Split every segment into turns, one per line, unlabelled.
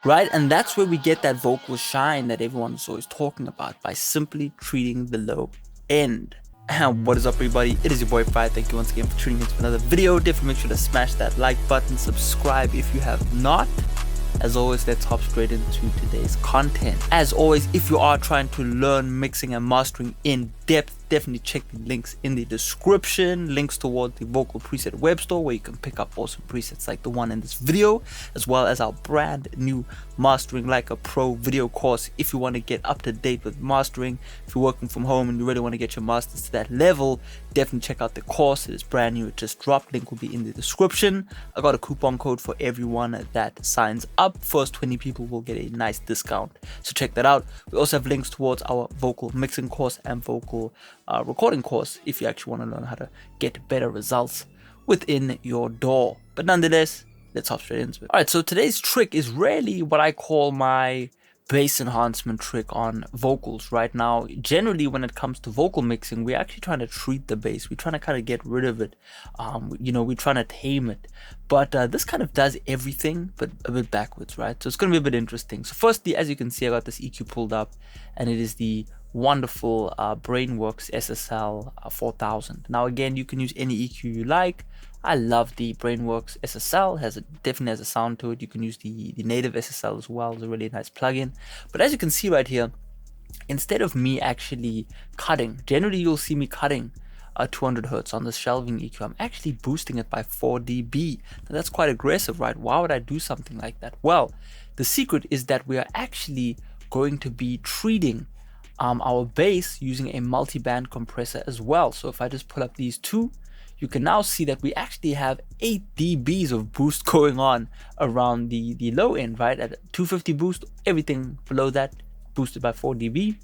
right? And that's where we get that vocal shine that everyone's always talking about, by simply treating the low end. And what is up, everybody? It is your boy Farai. Thank you once again for tuning in to another video. Definitely make sure to smash that like button, subscribe if you have not. As always, let's hop straight into today's content. As always, if you are trying to learn mixing and mastering in depth, definitely check the links in the description. Links toward the vocal preset web store where you can pick up awesome presets like the one in this video, as well as our brand new Mastering Like a Pro video course. If you want to get up to date with mastering, if you're working from home and you really want to get your masters to that level, definitely check out the course. It is brand new, it just dropped. Link will be in the description. I got a coupon code for everyone that signs up. First 20 people will get a nice discount, so check that out. We also have links towards our vocal mixing course and vocal recording course if you actually want to learn how to get better results within your DAW. But nonetheless, let's hop straight into it. Alright, so today's trick is really what I call my bass enhancement trick on vocals. Right now, generally when it comes to vocal mixing, we're actually trying to treat the bass. We're trying to kind of get rid of it. We're trying to tame it. But this kind of does everything, but a bit backwards, right? So it's going to be a bit interesting. So firstly, as you can see, I got this EQ pulled up, and it is the wonderful Brainworks SSL 4000. Now again, you can use any EQ you like. I love the Brainworks SSL, definitely has a sound to it. You can use the native SSL as well. It's a really nice plugin. But as you can see right here, instead of me actually cutting, generally you'll see me cutting 200 Hertz on this shelving EQ, I'm actually boosting it by 4 dB. Now that's quite aggressive, right? Why would I do something like that? Well, the secret is that we are actually going to be treating our bass using a multi-band compressor as well. So if I just pull up these two, you can now see that we actually have 8 dBs of boost going on around the low end, right? At 250 boost, everything below that boosted by 4 dB.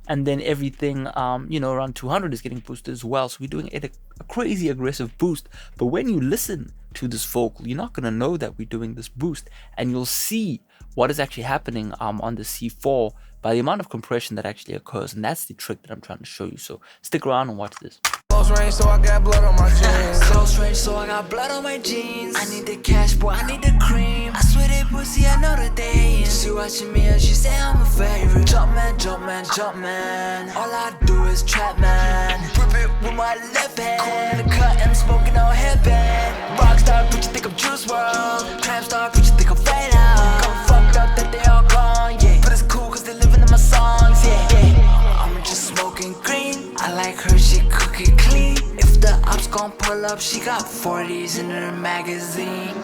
And then everything, around 200 is getting boosted as well. So we're doing a crazy aggressive boost. But when you listen to this vocal, you're not going to know that we're doing this boost. And you'll see what is actually happening on the C4 by the amount of compression that actually occurs. And that's the trick that I'm trying to show you. So stick around and watch this.
Close range, so I got blood on my jeans.
Close range, so I got blood on my jeans. I need the cash, boy, I need the cream. I swear they pussy, I know that they ain't. She watching me and she say I'm a favorite. Jump man, jump man, jump man. All I do is trap man. Rip it with my left hand. The cut and smoking on headband. Rockstar, bitch, you think I'm Juice WRLD. Cramp star, bitch, you think I'm fade out. Got fucked up that they all gone, yeah. But it's cool cause they living in my songs, yeah. I'm just smoking green. I like her, she cook it clean. If the ops gon' pull up, she got 40s in her magazine.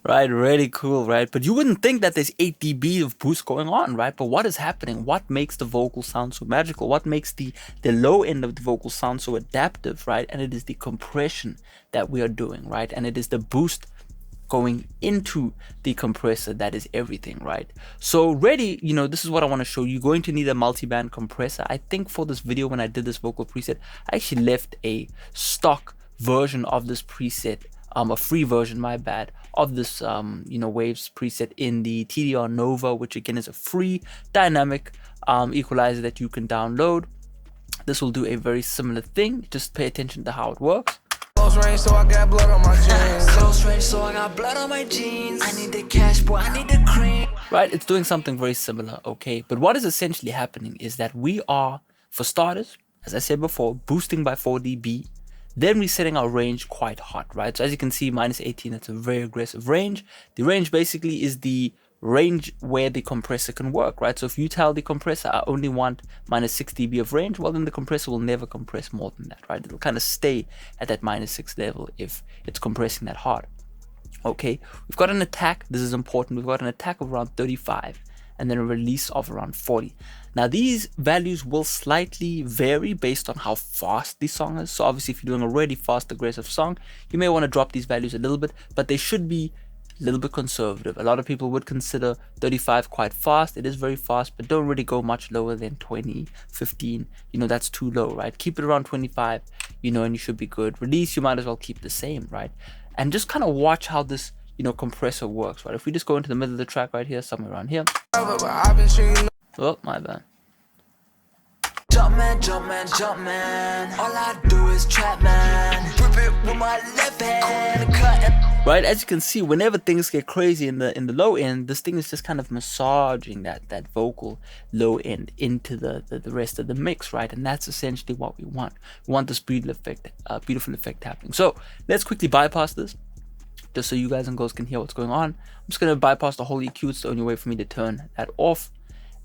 Right, really cool, right? But you wouldn't think that there's 8 dB of boost going on, right? But what is happening? What makes the vocal sound so magical? What makes the low end of the vocal sound so adaptive, right? And it is the compression that we are doing, right? And it is the boost going into the compressor that is everything, right? So really, this is what I want to show you. You're going to need a multi-band compressor. I think for this video, when I did this vocal preset, I actually left a stock version of this preset, a free version, my bad, of this waves preset in the TDR Nova, which again is a free dynamic equalizer that you can download. This will do a very similar thing. Just pay attention to how it works.
Close range, so I got blood on my jeans.
Close range, so I got blood on my jeans. I need the cash, boy, I need the cream.
Right, it's doing something very similar, okay? But what is essentially happening is that we are, for starters, as I said before, boosting by 4 dB. Then we're setting our range quite hot, right? So as you can see, minus 18, that's a very aggressive range. The range basically is the range where the compressor can work, right? So if you tell the compressor, I only want minus 6 dB of range, well, then the compressor will never compress more than that, right? It'll kind of stay at that minus 6 level if it's compressing that hard. Okay, we've got an attack. This is important. We've got an attack of around 35 and then a release of around 40. Now these values will slightly vary based on how fast the song is. So obviously if you're doing a really fast aggressive song, you may want to drop these values a little bit, but they should be a little bit conservative. A lot of people would consider 35 quite fast. It is very fast, but don't really go much lower than 20, 15. That's too low, right? Keep it around 25, and you should be good. Release, you might as well keep the same, right? And just kind of watch how this compressor works, right? If we just go into the middle of the track right here, somewhere around here. Oh, my bad.
Jump man, jump man, jump man. All I do is trap man. Rip it with my left hand. Cut
right? As you can see, whenever things get crazy in the low end, this thing is just kind of massaging that vocal low end into the rest of the mix, right? And that's essentially what we want. We want this beautiful effect happening. So let's quickly bypass this, just so you guys and girls can hear what's going on. I'm just gonna bypass the whole EQ. It's the only way for me to turn that off.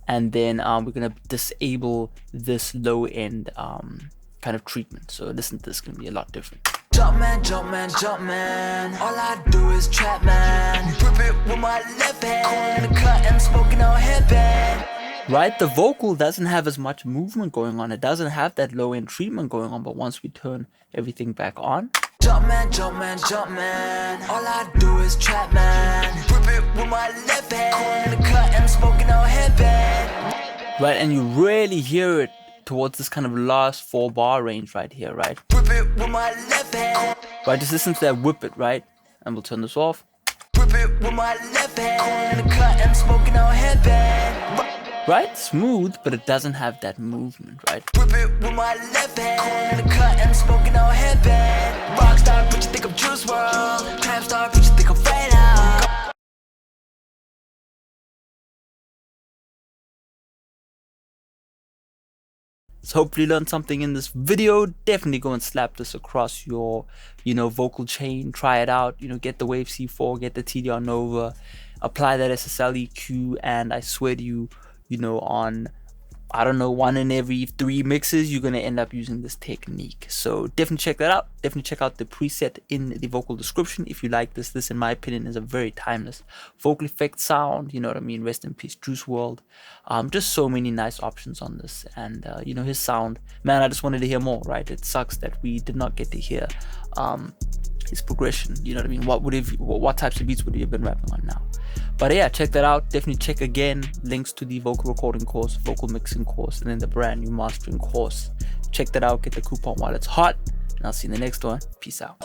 And then we're gonna disable this low end kind of treatment. So listen to this, it's gonna be a lot different.
Jumpman, jumpman, jumpman. All I do is trap, man. Grip it with my left hand. The cut and smoking on headband.
Right, the vocal doesn't have as much movement going on. It doesn't have that low end treatment going on. But once we turn everything back on,
Jumpman, jumpman, jumpman. All I do is trap, man. Grip it with my left hand. The cut and smoking on headband.
right, and you really hear it towards this kind of last 4 bar range right here, right?
Grip it with my left hand.
Right, just listen to that whip it, right? And we'll turn this off.
Grip it with my left hand. The cut and smoking on headband.
Right, smooth, but it doesn't have that movement, right?
Grip it with my left hand. The cut and smoking on headband. Rockstar, but you think I'm Juice WRLD. Trap star, but you think I'm Farai.
So hopefully you learned something in this video. Definitely go and slap this across your, vocal chain. Try it out. Get the Wave C4, get the TDR Nova, apply that SSL EQ, and I swear to you, on, I don't know, 1 in every 3 mixes, you're gonna end up using this technique. So definitely check that out. Definitely check out the preset in the vocal description if you like this. This, in my opinion, is a very timeless vocal effect sound. You know what I mean? Rest in peace, Juice WRLD. Just so many nice options on this, and his sound, man, I just wanted to hear more, right? It sucks that we did not get to hear his progression. You know what I mean? What types of beats would he have been rapping on now? But yeah, check that out. Definitely check again links to the vocal recording course, vocal mixing course, and then the brand new mastering course. Check that out. Get the coupon while it's hot, and I'll see you in the next one. Peace out.